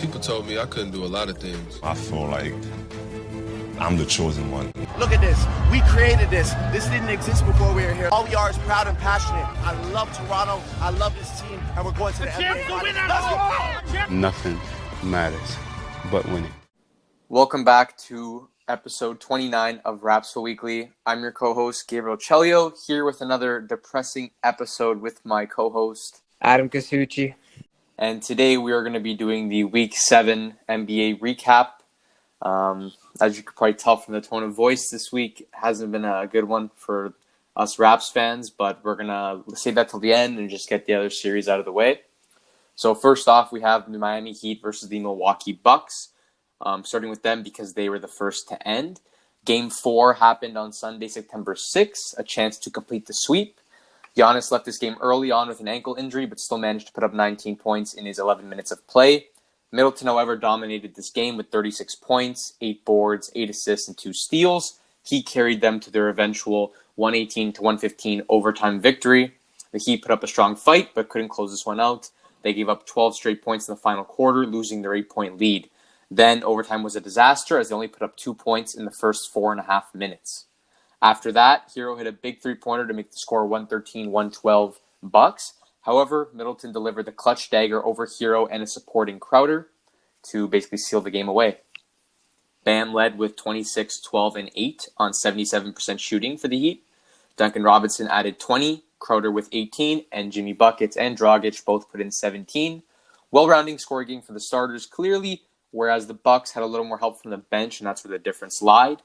People told me I couldn't do a lot of things. I feel like I'm the chosen one. Look at this. We created this. This didn't exist before we were here. All we are is proud and passionate. I love Toronto. I love this team. And we're going to the NBA Finals. Let's go! Nothing matters but winning. Welcome back to episode 29 of Rapzville Weekly. I'm your co-host, Gabriel Chelio, here with another depressing episode with my co-host, Adam Kasuchi. And today we are going to be doing the Week 7 NBA recap. As you could probably tell from the tone of voice, this week hasn't been a good one for us Raps fans, but we're going to save that till the end and just get the other series out of the way. So first off, we have the Miami Heat versus the Milwaukee Bucks. Starting with them because they were the first to end. Game 4 happened on Sunday, September 6th, a chance to complete the sweep. Giannis left this game early on with an ankle injury, but still managed to put up 19 points in his 11 minutes of play. Middleton, however, dominated this game with 36 points, 8 boards, 8 assists, and 2 steals. He carried them to their eventual 118-115 overtime victory. The Heat put up a strong fight, but couldn't close this one out. They gave up 12 straight points in the final quarter, losing their 8-point lead. Then overtime was a disaster as they only put up 2 points in the first 4.5 minutes. After that, Hero hit a big three-pointer to make the score 113-112 Bucks. However, Middleton delivered the clutch dagger over Hero and a supporting Crowder to basically seal the game away. Bam led with 26, 12, and 8 on 77% shooting for the Heat. Duncan Robinson added 20, Crowder with 18, and Jimmy Buckets and Dragic both put in 17. Well-rounding scoring game for the starters clearly, whereas the Bucks had a little more help from the bench, and that's where the difference lied.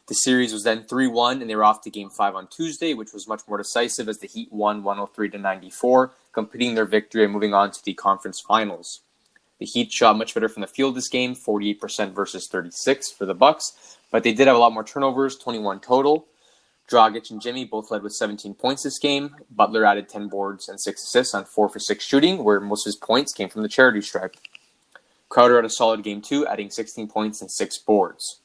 The series was then 3-1, and they were off to Game 5 on Tuesday, which was much more decisive as the Heat won 103-94, completing their victory and moving on to the conference finals. The Heat shot much better from the field this game, 48% versus 36 for the Bucks, but they did have a lot more turnovers, 21 total. Dragic and Jimmy both led with 17 points this game. Butler added 10 boards and 6 assists on 4 for 6 shooting, where most of his points came from the charity stripe. Crowder had a solid game too, adding 16 points and 6 boards.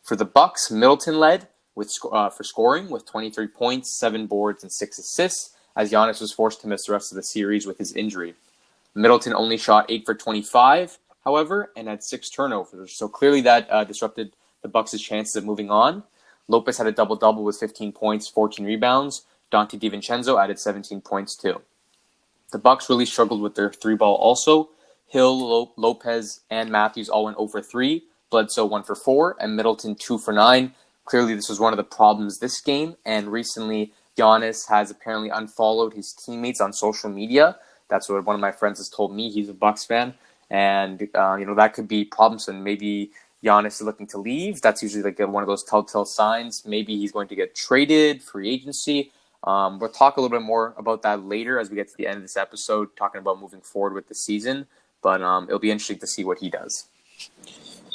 For the Bucks, Middleton led for scoring with 23 points, 7 boards, and 6 assists, as Giannis was forced to miss the rest of the series with his injury. Middleton only shot 8 for 25, however, and had 6 turnovers, so clearly that disrupted the Bucks' chances of moving on. Lopez had a double-double with 15 points, 14 rebounds. Dante DiVincenzo added 17 points too. The Bucks really struggled with their 3-ball also. Hill, Lopez, and Matthews all went 0 for 3. Bledsoe 1 for 4, and Middleton 2 for 9. Clearly, this was one of the problems this game, and recently, Giannis has apparently unfollowed his teammates on social media. That's what one of my friends has told me. He's a Bucks fan, and that could be problems, and maybe Giannis is looking to leave. That's usually like one of those telltale signs. Maybe he's going to get traded, free agency. We'll talk a little bit more about that later as we get to the end of this episode, talking about moving forward with the season. But it'll be interesting to see what he does.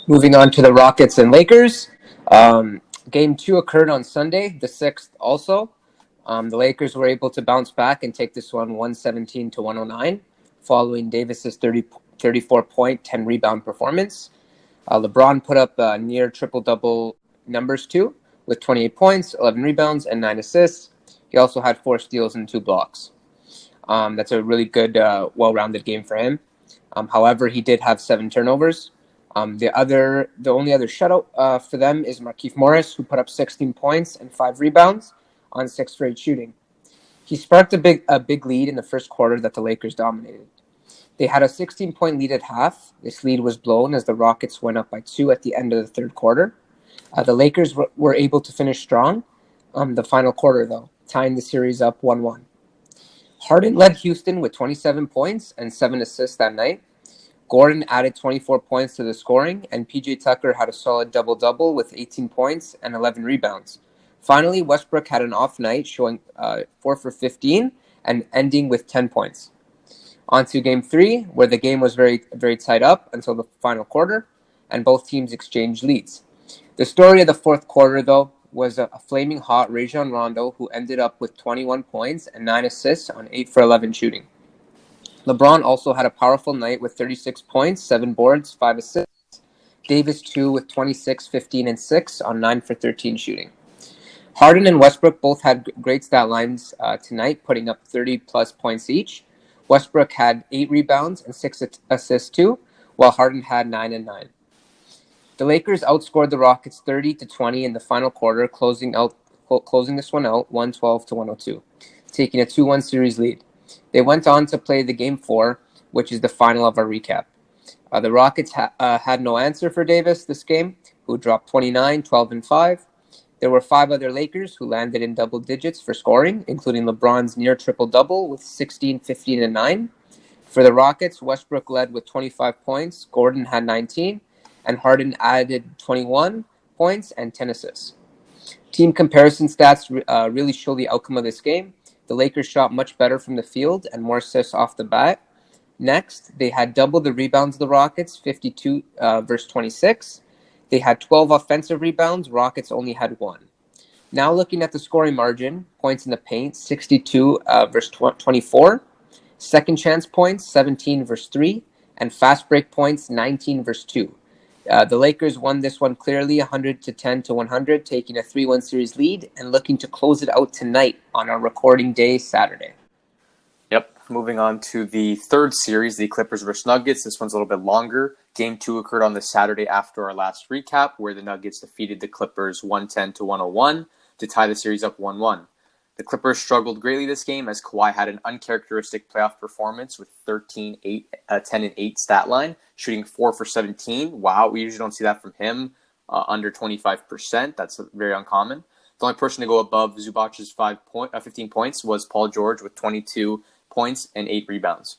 Moving on to the Rockets and Lakers. Game 2 occurred on Sunday, the 6th also. The Lakers were able to bounce back and take this one 117-109, following Davis's 34-point, 10-rebound performance. LeBron put up near triple-double numbers too, with 28 points, 11 rebounds, and 9 assists. He also had 4 steals and 2 blocks. That's a really good, well-rounded game for him. However, he did have 7 turnovers. The only other shutout for them is Markieff Morris, who put up 16 points and 5 rebounds on 6 straight shooting. He sparked a big lead in the first quarter that the Lakers dominated. They had a 16-point lead at half. This lead was blown as the Rockets went up by 2 at the end of the third quarter. The Lakers were able to finish strong the final quarter, though, tying the series up 1-1. Harden led Houston with 27 points and 7 assists that night. Gordon added 24 points to the scoring, and P.J. Tucker had a solid double-double with 18 points and 11 rebounds. Finally, Westbrook had an off night, showing 4 for 15 and ending with 10 points. On to Game 3, where the game was very, very tight up until the final quarter, and both teams exchanged leads. The story of the fourth quarter, though, was a flaming hot Rajon Rondo, who ended up with 21 points and 9 assists on 8 for 11 shooting. LeBron also had a powerful night with 36 points, 7 boards, 5 assists. Davis, too, with 26, 15, and 6 on 9 for 13 shooting. Harden and Westbrook both had great stat lines tonight, putting up 30-plus points each. Westbrook had 8 rebounds and 6 assists too, while Harden had 9 and 9. The Lakers outscored the Rockets 30-20 in the final quarter, closing this one out 112-102, taking a 2-1 series lead. They went on to play the Game 4, which is the final of our recap. The Rockets had no answer for Davis this game, who dropped 29, 12, and 5. There were 5 other Lakers who landed in double digits for scoring, including LeBron's near triple-double with 16, 15, and 9. For the Rockets, Westbrook led with 25 points, Gordon had 19, and Harden added 21 points and 10 assists. Team comparison stats really show the outcome of this game. The Lakers shot much better from the field and more assists off the bat. Next, they had double the rebounds of the Rockets, 52 versus 26. They had 12 offensive rebounds. Rockets only had 1. Now looking at the scoring margin, points in the paint, 62 versus 24. Second chance points, 17 versus 3. And fast break points, 19 versus 2. The Lakers won this one clearly, 110-100, taking a 3-1 series lead and looking to close it out tonight on our recording day, Saturday. Yep. Moving on to the third series, the Clippers versus Nuggets. This one's a little bit longer. Game 2 occurred on the Saturday after our last recap, where the Nuggets defeated the Clippers 110-101 to tie the series up 1-1. The Clippers struggled greatly this game as Kawhi had an uncharacteristic playoff performance with 10 and 8 stat line, shooting 4 for 17. Wow, we usually don't see that from him, under 25%. That's very uncommon. The only person to go above Zubac's 15 points was Paul George with 22 points and 8 rebounds.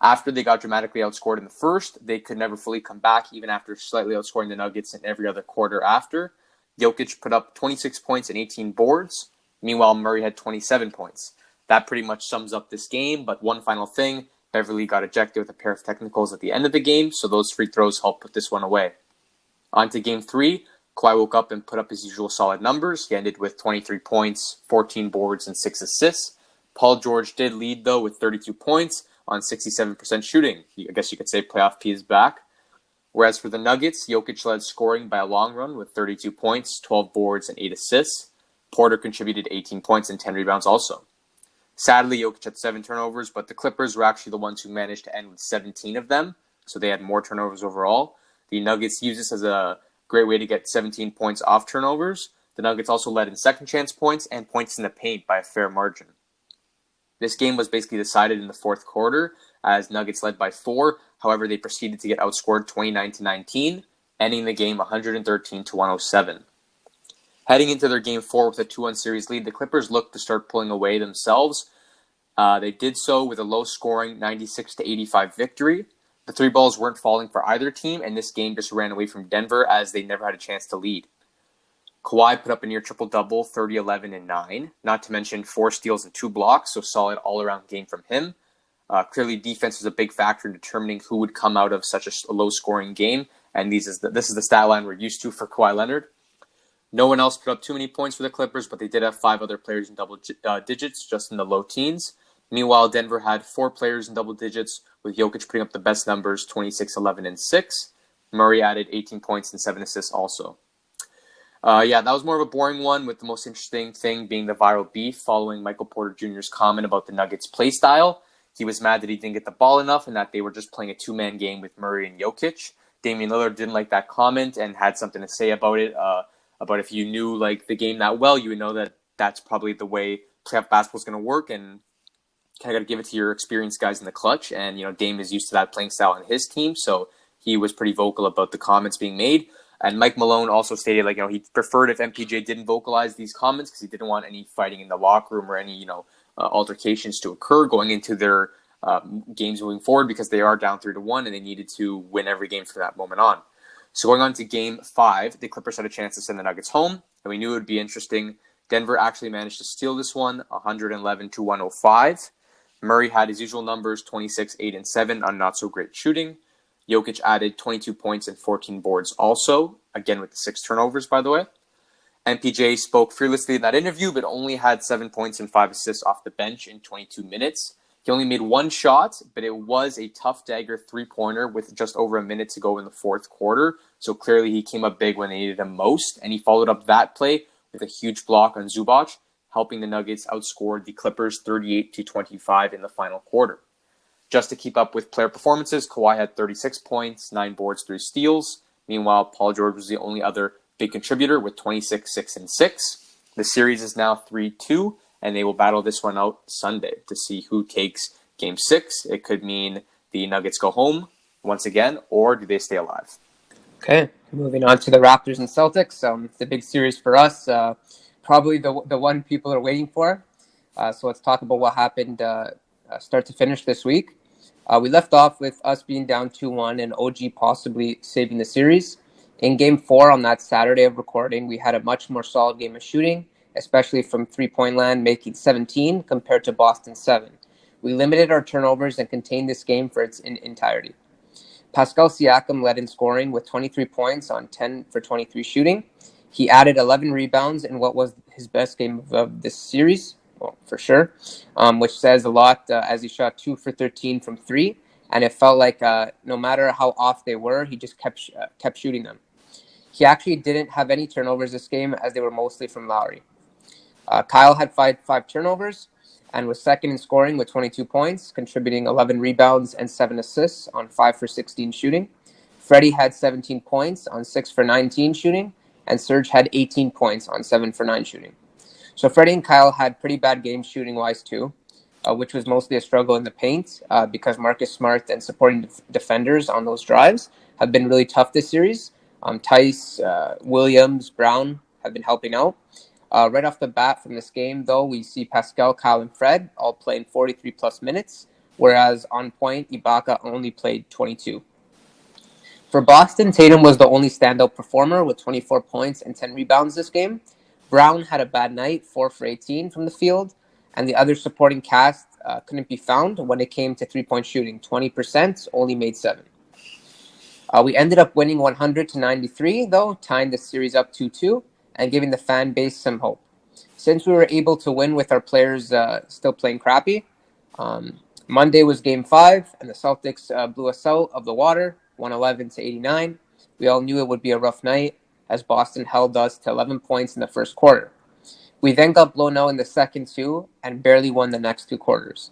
After they got dramatically outscored in the first, they could never fully come back, even after slightly outscoring the Nuggets in every other quarter after. Jokic put up 26 points and 18 boards. Meanwhile, Murray had 27 points. That pretty much sums up this game, but one final thing, Beverly got ejected with a pair of technicals at the end of the game, so those free throws helped put this one away. On to Game 3, Kawhi woke up and put up his usual solid numbers. He ended with 23 points, 14 boards, and 6 assists. Paul George did lead, though, with 32 points on 67% shooting. I guess you could say playoff P is back. Whereas for the Nuggets, Jokic led scoring by a long run with 32 points, 12 boards, and 8 assists. Porter contributed 18 points and 10 rebounds also. Sadly, Jokic had 7 turnovers, but the Clippers were actually the ones who managed to end with 17 of them, so they had more turnovers overall. The Nuggets used this as a great way to get 17 points off turnovers. The Nuggets also led in second chance points and points in the paint by a fair margin. This game was basically decided in the fourth quarter as Nuggets led by 4. However, they proceeded to get outscored 29-19, ending the game 113-107. Heading into their Game 4 with a 2-1 series lead, the Clippers looked to start pulling away themselves. They did so with a low-scoring 96-85 victory. The 3 balls weren't falling for either team, and this game just ran away from Denver as they never had a chance to lead. Kawhi put up a near triple-double, 30, 11, and 9, not to mention 4 steals and 2 blocks, so solid all-around game from him. Clearly, defense was a big factor in determining who would come out of such a low-scoring game, and this is the stat line we're used to for Kawhi Leonard. No one else put up too many points for the Clippers, but they did have 5 other players in double digits, just in the low teens. Meanwhile, Denver had 4 players in double digits, with Jokic putting up the best numbers, 26, 11, and 6. Murray added 18 points and 7 assists also. That was more of a boring one, with the most interesting thing being the viral beef following Michael Porter Jr.'s comment about the Nuggets' play style. He was mad that he didn't get the ball enough and that they were just playing a 2-man game with Murray and Jokic. Damian Lillard didn't like that comment and had something to say about it. About if you knew the game that well, you would know that that's probably the way playoff basketball is going to work, and kind of got to give it to your experienced guys in the clutch. And Dame is used to that playing style on his team, so he was pretty vocal about the comments being made. And Mike Malone also stated he preferred if MPJ didn't vocalize these comments because he didn't want any fighting in the locker room or any altercations to occur going into their games moving forward, because they are down 3-1 and they needed to win every game from that moment on. So going on to Game 5, the Clippers had a chance to send the Nuggets home, and we knew it would be interesting. Denver actually managed to steal this one, 111-105. Murray had his usual numbers, 26, 8, and 7 on not-so-great shooting. Jokic added 22 points and 14 boards also, again with the 6 turnovers, by the way. MPJ spoke fearlessly in that interview, but only had 7 points and 5 assists off the bench in 22 minutes. He only made 1 shot, but it was a tough dagger 3-pointer with just over a minute to go in the fourth quarter. So clearly he came up big when they needed him most, and he followed up that play with a huge block on Zubac, helping the Nuggets outscore the Clippers 38-25 in the final quarter. Just to keep up with player performances, Kawhi had 36 points, 9 boards, 3 steals. Meanwhile, Paul George was the only other big contributor with 26, 6, and 6. The series is now 3-2, and they will battle this one out Sunday to see who takes Game 6. It could mean the Nuggets go home once again, or do they stay alive? Okay, moving on to the Raptors and Celtics. The big series for us, probably the one people are waiting for. So let's talk about what happened start to finish this week. We left off with us being down 2-1 and OG possibly saving the series. In Game 4 on that Saturday of recording, we had a much more solid game of shooting, especially from three-point land, making 17 compared to Boston's 7. We limited our turnovers and contained this game for its entirety. Pascal Siakam led in scoring with 23 points on 10 for 23 shooting. He added 11 rebounds in what was his best game of this series, well, for sure, which says a lot as he shot 2 for 13 from 3, and it felt like no matter how off they were, he just kept shooting them. He actually didn't have any turnovers this game as they were mostly from Lowry. Kyle had five turnovers and was second in scoring with 22 points, contributing 11 rebounds and 7 assists on 5 for 16 shooting. Freddie had 17 points on 6 for 19 shooting, and Serge had 18 points on 7 for 9 shooting. So Freddie and Kyle had pretty bad games shooting-wise too, which was mostly a struggle in the paint because Marcus Smart and supporting defenders on those drives have been really tough this series. Tice, Williams, Brown have been helping out. Right off the bat from this game, though, we see Pascal, Kyle, and Fred all playing 43-plus minutes, whereas on point, Ibaka only played 22. For Boston, Tatum was the only standout performer with 24 points and 10 rebounds this game. Brown had a bad night, 4 for 18 from the field, and the other supporting cast couldn't be found when it came to three-point shooting. 20%, only made 7. We ended up winning 100-93, though, tying the series up 2-2 and giving the fan base some hope. Since we were able to win with our players still playing crappy, Monday was Game 5, and the Celtics blew us out of the water, 111-89. We all knew it would be a rough night, as Boston held us to 11 points in the first quarter. We then got blown out in the second two and barely won the next 2 quarters.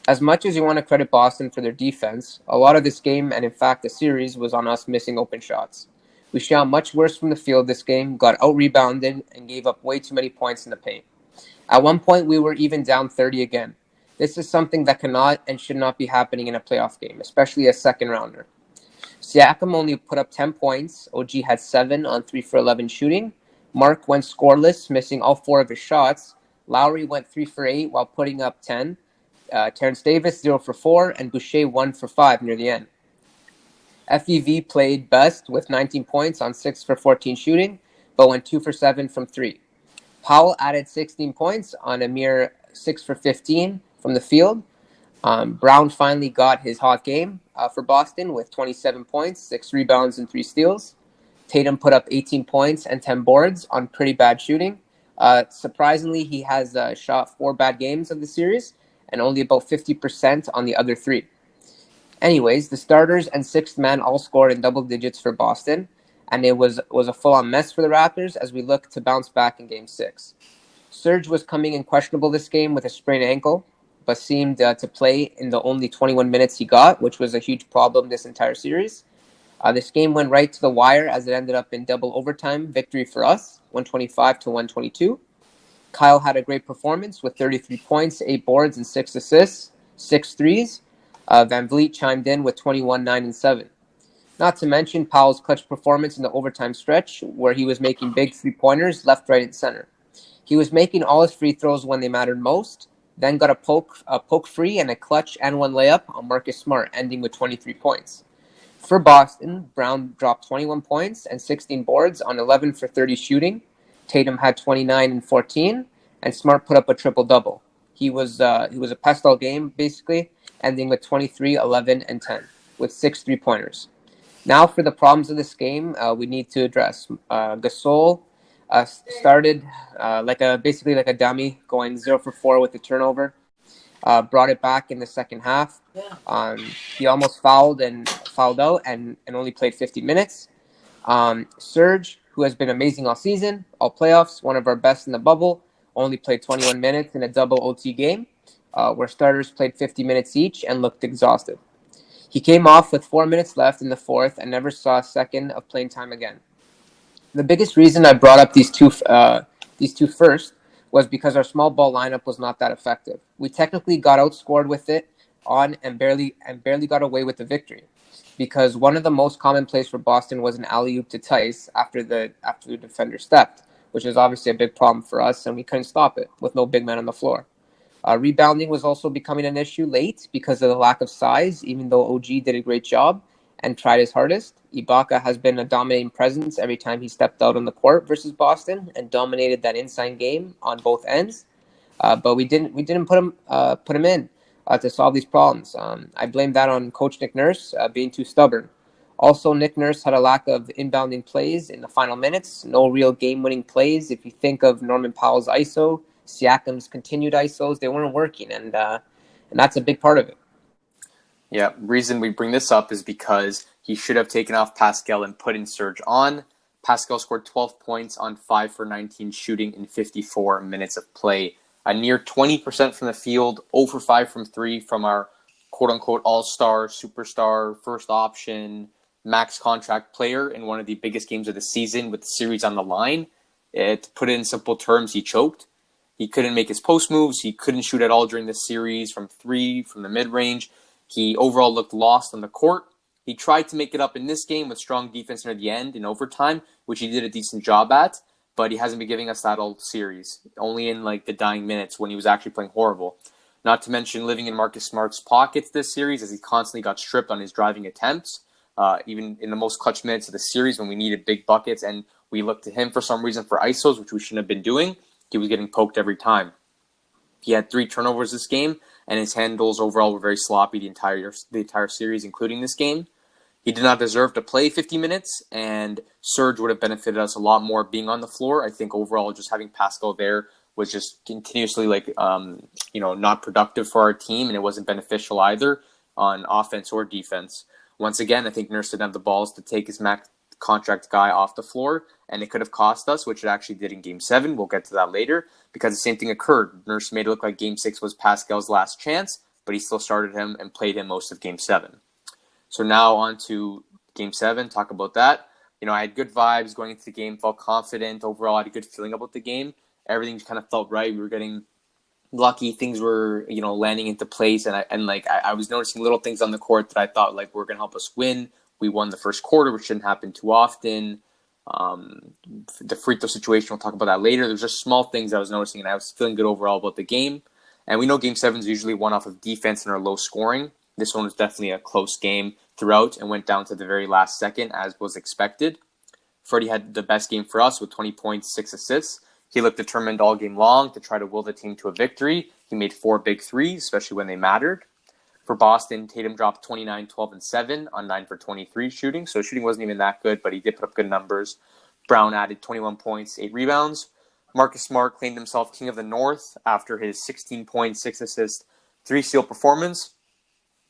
As much as you want to credit Boston for their defense, a lot of this game, and in fact the series, was on us missing open shots. We shot much worse from the field this game, got out-rebounded, and gave up way too many points in the paint. At one point, we were even down 30 again. This is something that cannot and should not be happening in a playoff game, especially a second-rounder. Siakam only put up 10 points. OG had 7 on 3 for 11 shooting. Mark went scoreless, missing all 4 of his shots. Lowry went 3 for 8 while putting up 10. Terrence Davis, 0 for 4, and Boucher 1 for 5 near the end. FEV played best with 19 points on 6 for 14 shooting, but went 2 for 7 from 3. Powell added 16 points on a mere 6 for 15 from the field. Brown finally got his hot game for Boston with 27 points, 6 rebounds, and 3 steals. Tatum put up 18 points and 10 boards on pretty bad shooting. Surprisingly, he has shot 4 bad games of the series and only about 50% on the other 3. Anyways, the starters and sixth man all scored in double digits for Boston, and it was a full-on mess for the Raptors as we look to bounce back in Game 6. Serge was coming in questionable this game with a sprained ankle, but seemed to play in the only 21 minutes he got, which was a huge problem this entire series. This game went right to the wire as it ended up in double overtime victory for us, 125-122. Kyle had a great performance with 33 points, 8 boards, and 6 assists, 6 threes. Van Vliet chimed in with 21, 9, and 7. Not to mention Powell's clutch performance in the overtime stretch, where he was making big three-pointers left, right, and center. He was making all his free throws when they mattered most, then got a poke free and a clutch and 1 layup on Marcus Smart, ending with 23 points. For Boston, Brown dropped 21 points and 16 boards on 11 for 30 shooting. Tatum had 29 and 14, and Smart put up a triple-double. He was a pest all game, basically, ending with 23, 11, and 10, with 6 three-pointers. Now for the problems of this game, we need to address. Gasol started basically like a dummy, going 0 for 4 with the turnover. Brought it back in the second half. He almost fouled out and only played 50 minutes. Serge, who has been amazing all season, all playoffs, one of our best in the bubble, only played 21 minutes in a double OT game. where starters played 50 minutes each and looked exhausted. He came off with 4 minutes left in the fourth and never saw a second of playing time again. The biggest reason I brought up these two first was because our small ball lineup was not that effective. We technically got outscored with it on and barely got away with the victory, because one of the most common plays for Boston was an alley-oop to Tice after the defender stepped, which is obviously a big problem for us, and we couldn't stop it with no big man on the floor. Rebounding was also becoming an issue late because of the lack of size, even though OG did a great job and tried his hardest. Ibaka has been a dominating presence every time he stepped out on the court versus Boston and dominated that inside game on both ends. But we didn't put him in to solve these problems. I blame that on Coach Nick Nurse being too stubborn. Also, Nick Nurse had a lack of inbounding plays in the final minutes, no real game-winning plays. If you think of Norman Powell's ISO, Siakam's continued ISOs, they weren't working, and that's a big part of it. Yeah, reason we bring this up is because he should have taken off Pascal and put in Serge on. Pascal scored 12 points on 5 for 19 shooting in 54 minutes of play. A near 20% from the field, 0 for 5 from 3 from our quote-unquote all-star, superstar, first option, max contract player in one of the biggest games of the season with the series on the line. To put it in simple terms, he choked. He couldn't make his post moves. He couldn't shoot at all during the series from 3, from the mid-range. He overall looked lost on the court. He tried to make it up in this game with strong defense near the end in overtime, which he did a decent job at, but he hasn't been giving us that all series, only in like the dying minutes when he was actually playing horrible. Not to mention living in Marcus Smart's pockets this series as he constantly got stripped on his driving attempts, even in the most clutch minutes of the series when we needed big buckets and we looked to him for some reason for ISOs, which we shouldn't have been doing. He was getting poked every time. He had 3 turnovers this game, and his handles overall were very sloppy the entire series, including this game. He did not deserve to play 50 minutes, and Serge would have benefited us a lot more being on the floor. I think overall just having Pascal there was just continuously not productive for our team, and it wasn't beneficial either on offense or defense. Once again, I think Nurse didn't have the balls to take his max contract guy off the floor, and it could have cost us, which it actually did in Game 7. We'll get to that later, because the same thing occurred. Nurse made it look like Game 6 was Pascal's last chance, but he still started him and played him most of Game 7. So now on to Game 7, talk about that. I had good vibes going into the game, felt confident. Overall, I had a good feeling about the game. Everything kind of felt right. We were getting lucky. Things were, landing into place, and I was noticing little things on the court that I thought were going to help us win. We won the first quarter, which didn't happen too often. The free throw situation, we'll talk about that later. There's just small things I was noticing, and I was feeling good overall about the game. And we know Game 7 is usually one off of defense and our low scoring. This one was definitely a close game throughout and went down to the very last second, as was expected. Freddie had the best game for us with 20 points, 6 assists. He looked determined all game long to try to will the team to a victory. He made 4 big threes, especially when they mattered. For Boston, Tatum dropped 29, 12, and 7 on 9 for 23 shooting. So shooting wasn't even that good, but he did put up good numbers. Brown added 21 points, 8 rebounds. Marcus Smart claimed himself King of the North after his 16 points, 6 assists, 3 steal performance,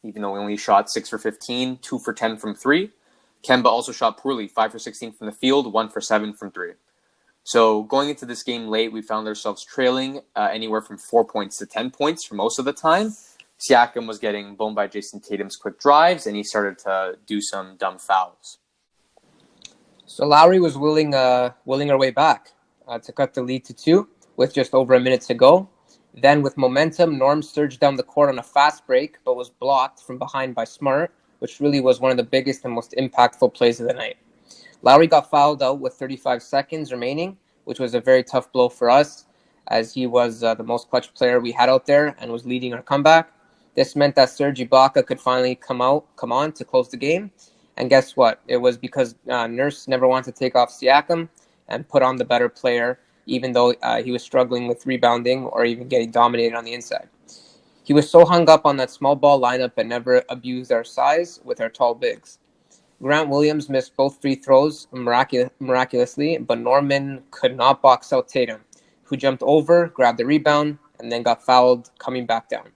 even though he only shot 6 for 15, 2 for 10 from 3. Kemba also shot poorly, 5 for 16 from the field, 1 for 7 from 3. So going into this game late, we found ourselves trailing anywhere from 4 points to 10 points for most of the time. Siakam was getting blown by Jason Tatum's quick drives, and he started to do some dumb fouls. So Lowry was willing our way back to cut the lead to 2 with just over a minute to go. Then with momentum, Norm surged down the court on a fast break, but was blocked from behind by Smart, which really was one of the biggest and most impactful plays of the night. Lowry got fouled out with 35 seconds remaining, which was a very tough blow for us, as he was the most clutch player we had out there and was leading our comeback. This meant that Serge Ibaka could finally come on to close the game. And guess what? It was because Nurse never wanted to take off Siakam and put on the better player, even though he was struggling with rebounding or even getting dominated on the inside. He was so hung up on that small ball lineup and never abused our size with our tall bigs. Grant Williams missed both free throws miraculously, but Norman could not box out Tatum, who jumped over, grabbed the rebound, and then got fouled coming back down.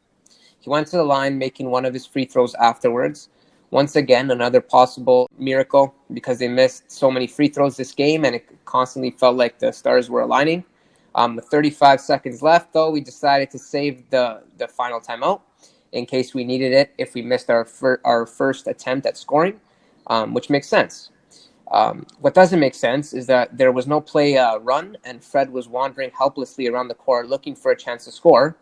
He went to the line, making one of his free throws afterwards. Once again, another possible miracle because they missed so many free throws this game and it constantly felt like the stars were aligning. With 35 seconds left, though, we decided to save the final timeout in case we needed it if we missed our first attempt at scoring, which makes sense. What doesn't make sense is that there was no play run, and Fred was wandering helplessly around the court looking for a chance to score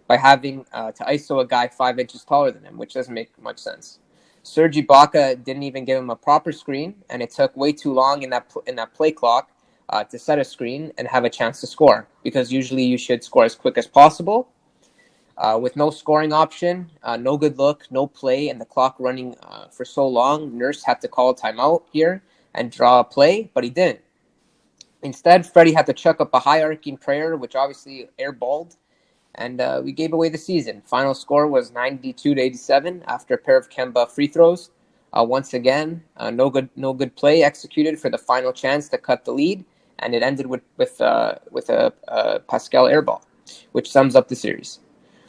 by having to ISO a guy 5 inches taller than him, which doesn't make much sense. Serge Ibaka didn't even give him a proper screen, and it took way too long in that play clock to set a screen and have a chance to score, because usually you should score as quick as possible. With no scoring option, no good look, no play, and the clock running for so long, Nurse had to call a timeout here and draw a play, but he didn't. Instead, Freddie had to chuck up a high-arcing prayer, which obviously airballed, and we gave away the season. Final score was 92-87 after a pair of Kemba free throws. Once again, no good play executed for the final chance to cut the lead, and it ended with a Pascal airball, which sums up the series.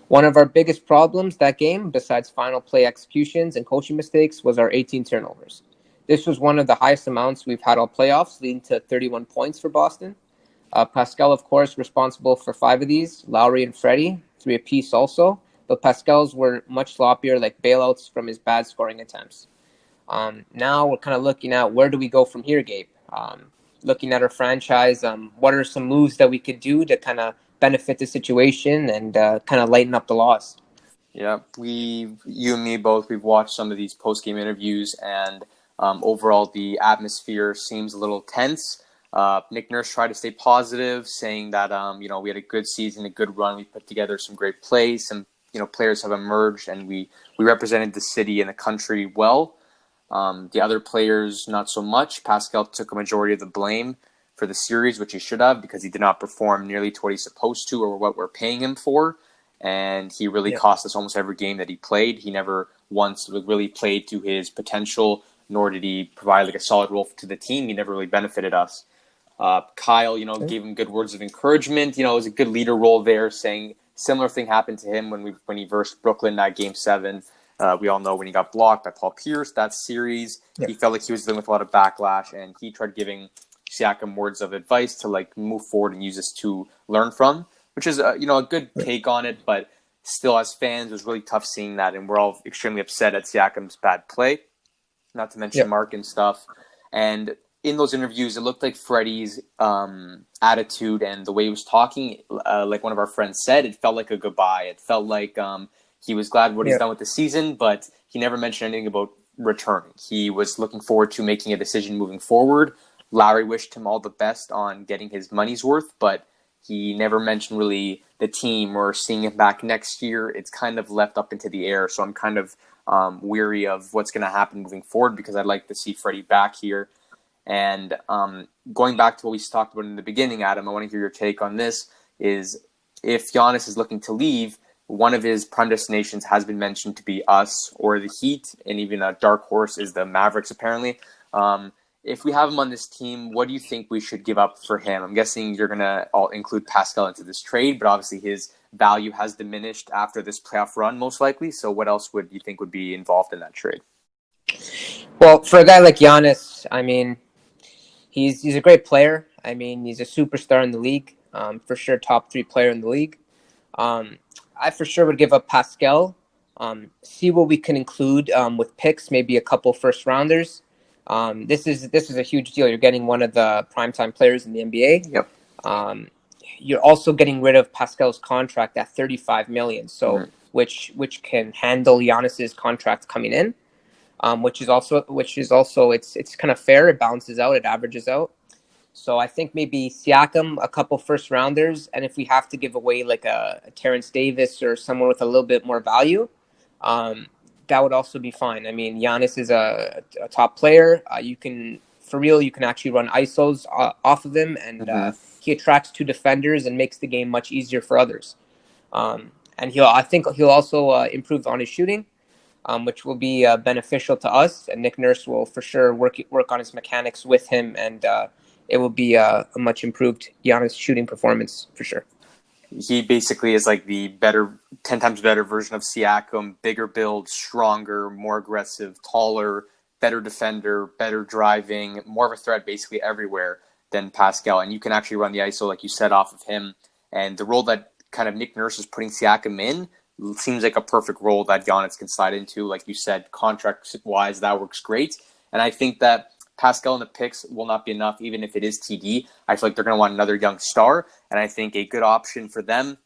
One of our biggest problems that game, besides final play executions and coaching mistakes, was our 18 turnovers. This was one of the highest amounts we've had all playoffs, leading to 31 points for Boston. Pascal, of course, responsible for 5 of these. Lowry and Freddie, 3 apiece also. But Pascal's were much sloppier, like bailouts from his bad scoring attempts. Now we're kind of looking at where do we go from here, Gabe? Looking at our franchise, what are some moves that we could do to kind of benefit the situation and kind of lighten up the loss? Yeah, you and me both, we've watched some of these post-game interviews, and overall the atmosphere seems a little tense. Nick Nurse tried to stay positive, saying that we had a good season, a good run. We put together some great plays. Some players have emerged, and we represented the city and the country well. The other players, not so much. Pascal took a majority of the blame for the series, which he should have, because he did not perform nearly to what he's supposed to or what we're paying him for. And he really cost us almost every game that he played. He never once really played to his potential, nor did he provide like a solid role to the team. He never really benefited us. Kyle, gave him good words of encouragement. It was a good leader role there, saying similar thing happened to him when he versed Brooklyn that Game 7. We all know when he got blocked by Paul Pierce that series, he felt like he was dealing with a lot of backlash, and he tried giving Siakam words of advice to move forward and use this to learn from, which is a good take on it. But still, as fans, it was really tough seeing that, and we're all extremely upset at Siakam's bad play, not to mention Mark and stuff. And in those interviews, it looked like Freddie's attitude and the way he was talking, like one of our friends said, it felt like a goodbye. It felt like he was glad what he's done with the season, but he never mentioned anything about returning. He was looking forward to making a decision moving forward. Lowry wished him all the best on getting his money's worth, but he never mentioned really the team or seeing him back next year. It's kind of left up into the air, so I'm kind of weary of what's going to happen moving forward, because I'd like to see Freddie back here. And going back to what we talked about in the beginning, Adam, I want to hear your take on this, is if Giannis is looking to leave, one of his prime destinations has been mentioned to be us or the Heat, and even a dark horse is the Mavericks, apparently. If we have him on this team, what do you think we should give up for him? I'm guessing you're going to include Pascal into this trade, but obviously his value has diminished after this playoff run, most likely. So what else would you think would be involved in that trade? Well, for a guy like Giannis, I mean, he's a great player. I mean, he's a superstar in the league, for sure, top 3 player in the league. I for sure would give up Pascal, see what we can include with picks, maybe a couple first rounders. This is a huge deal. You're getting one of the primetime players in the NBA. Yep. You're also getting rid of Pascal's contract at $35 million, so which can handle Giannis's contract coming in, which is also it's kind of fair. It balances out. It averages out. So I think maybe Siakam, a couple first rounders, and if we have to give away like a Terrence Davis or someone with a little bit more value, that would also be fine. I mean, Giannis is a top player. You can actually run ISOs off of him, and he attracts 2 defenders and makes the game much easier for others. And I think he'll also improve on his shooting, which will be beneficial to us. And Nick Nurse will for sure work on his mechanics with him, and it will be a much improved Giannis shooting performance for sure. He basically is like the 10 times better version of Siakam, bigger build, stronger, more aggressive, taller, better defender, better driving, more of a threat basically everywhere. than Pascal, and you can actually run the ISO, like you said, off of him. And the role that kind of Nick Nurse is putting Siakam in seems like a perfect role that Giannis can slide into. Like you said, contract-wise, that works great. And I think that Pascal in the picks will not be enough, even if it is TD. I feel like they're going to want another young star, and I think a good option for them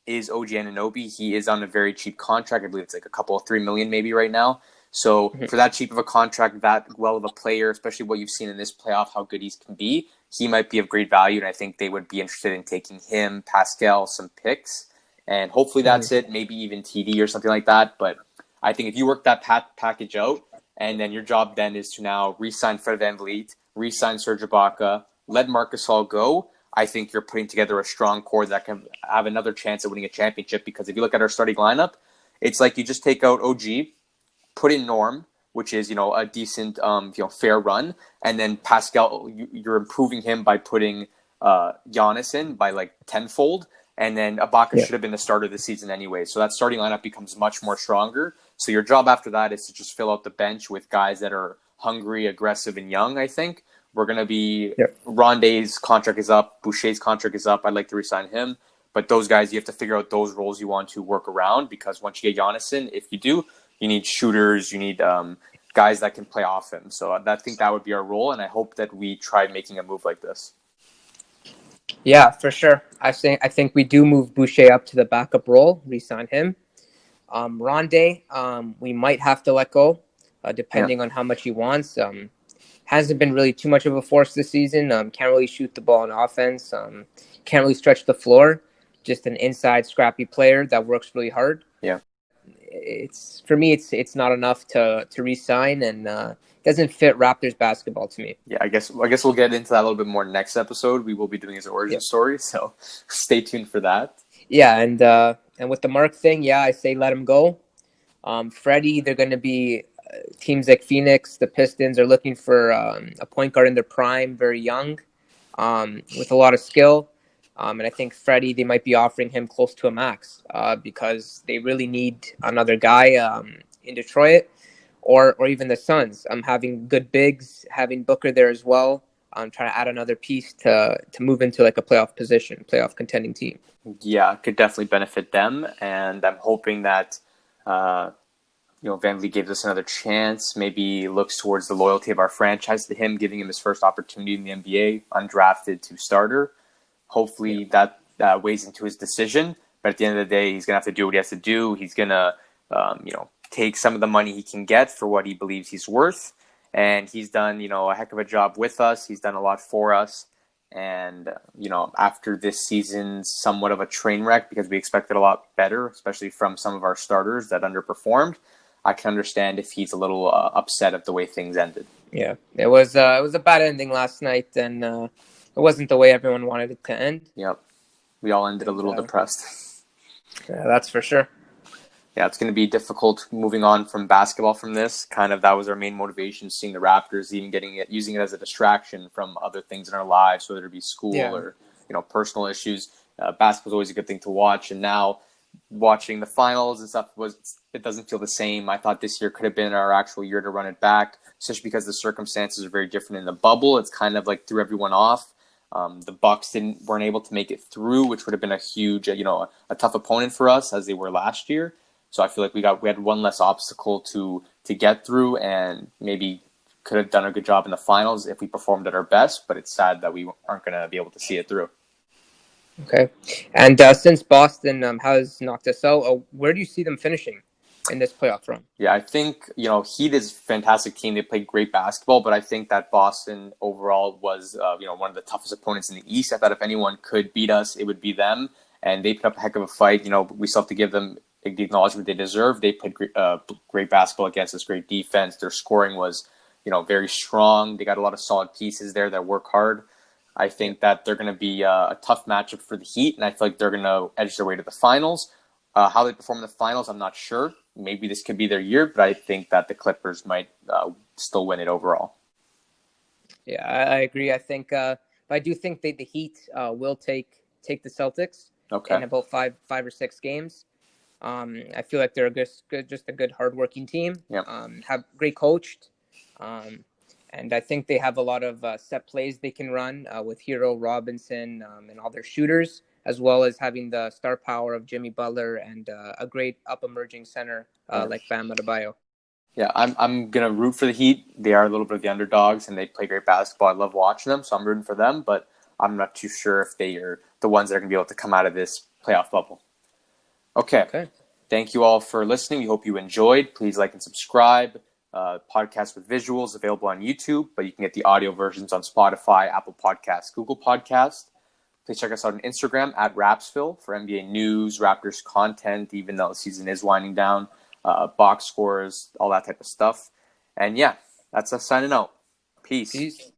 is OG Anunoby. He is on a very cheap contract. I believe it's like a couple of $3 million maybe right now. So for that cheap of a contract, that well of a player, especially what you've seen in this playoff, how good he can be, he might be of great value, and I think they would be interested in taking him, Pascal, some picks, and hopefully that's it, maybe even TD or something like that. But I think if you work that package out, and then your job then is to now re-sign Fred VanVleet, re-sign Serge Ibaka, let Marcus Hall go, I think you're putting together a strong core that can have another chance at winning a championship. Because if you look at our starting lineup, it's like you just take out OG, put in Norm, which is, a decent, fair run. And then Pascal, you're improving him by putting Giannis in by like tenfold. And then Ibaka should have been the starter this season anyway. So that starting lineup becomes much more stronger. So your job after that is to just fill out the bench with guys that are hungry, aggressive, and young, I think. We're going to be Rondé's contract is up. Boucher's contract is up. I'd like to resign him. But those guys, you have to figure out those roles you want to work around, because once you get Giannis in, if you do, you need shooters. You need guys that can play off him. So I think that would be our role, and I hope that we try making a move like this. Yeah, for sure. I think we do move Boucher up to the backup role, re-sign him. Rondé, we might have to let go, depending on how much he wants. Hasn't been really too much of a force this season. Can't really shoot the ball on offense. Can't really stretch the floor. Just an inside scrappy player that works really hard. Yeah. For me, it's not enough to re-sign, and doesn't fit Raptors basketball to me. Yeah, I guess we'll get into that a little bit more next episode. We will be doing his origin story, so stay tuned for that. Yeah, and with the Mark thing, I say let him go. Freddie, they're going to be teams like Phoenix, the Pistons are looking for a point guard in their prime, very young, with a lot of skill. And I think Freddie, they might be offering him close to a max because they really need another guy in Detroit or even the Suns. Having good bigs, having Booker there as well. Trying to add another piece to move into like a playoff contending team. Yeah, it could definitely benefit them, and I'm hoping that VanVleet gives us another chance. Maybe looks towards the loyalty of our franchise to him, giving him his first opportunity in the NBA, undrafted to starter. Hopefully that weighs into his decision. But at the end of the day, he's gonna have to do what he has to do. He's gonna take some of the money he can get for what he believes he's worth. And he's done, a heck of a job with us. He's done a lot for us. And, after this season, somewhat of a train wreck because we expected a lot better, especially from some of our starters that underperformed, I can understand if he's a little upset at the way things ended. Yeah, it was a bad ending last night, and it wasn't the way everyone wanted it to end. Yep. We all ended a little depressed. Yeah, that's for sure. Yeah, it's going to be difficult moving on from basketball from this. Kind of that was our main motivation, seeing the Raptors, even using it as a distraction from other things in our lives, whether it be school or, personal issues. Basketball's always a good thing to watch. And now watching the finals and stuff, it doesn't feel the same. I thought this year could have been our actual year to run it back, especially because the circumstances are very different in the bubble. It's kind of like threw everyone off. The Bucks weren't able to make it through, which would have been a huge, a tough opponent for us as they were last year. So I feel like we had one less obstacle to get through, and maybe could have done a good job in the finals if we performed at our best. But it's sad that we aren't going to be able to see it through. Okay, and since Boston has knocked us out, where do you see them finishing in this playoff run? Yeah, I think Heat is a fantastic team. They play great basketball, but I think that Boston overall was one of the toughest opponents in the East. I thought if anyone could beat us, it would be them, and they put up a heck of a fight. We still have to give them the acknowledgement they deserve. They played great basketball against us, great defense. Their scoring was, very strong. They got a lot of solid pieces there that work hard. I think that they're going to be a tough matchup for the Heat, and I feel like they're going to edge their way to the finals. How they perform in the finals, I'm not sure. Maybe this could be their year, but I think that the Clippers might still win it overall. Yeah, I agree. I think, but I do think the Heat will take the Celtics in about five or six games. I feel like they're just a good hardworking team. Yep. Have great coached, And I think they have a lot of set plays they can run with Hero, Robinson, and all their shooters, as well as having the star power of Jimmy Butler and a great up emerging center like Bam Adebayo. Yeah, I'm gonna root for the Heat. They are a little bit of the underdogs, and they play great basketball. I love watching them, so I'm rooting for them. But I'm not too sure if they are the ones that are gonna be able to come out of this playoff bubble. Okay. Thank you all for listening. We hope you enjoyed. Please like and subscribe. Podcast with visuals available on YouTube, but you can get the audio versions on Spotify, Apple Podcasts, Google Podcasts. Please check us out on Instagram at Rapzville for NBA news, Raptors content, even though the season is winding down. Box scores, all that type of stuff. And yeah, that's us signing out. Peace.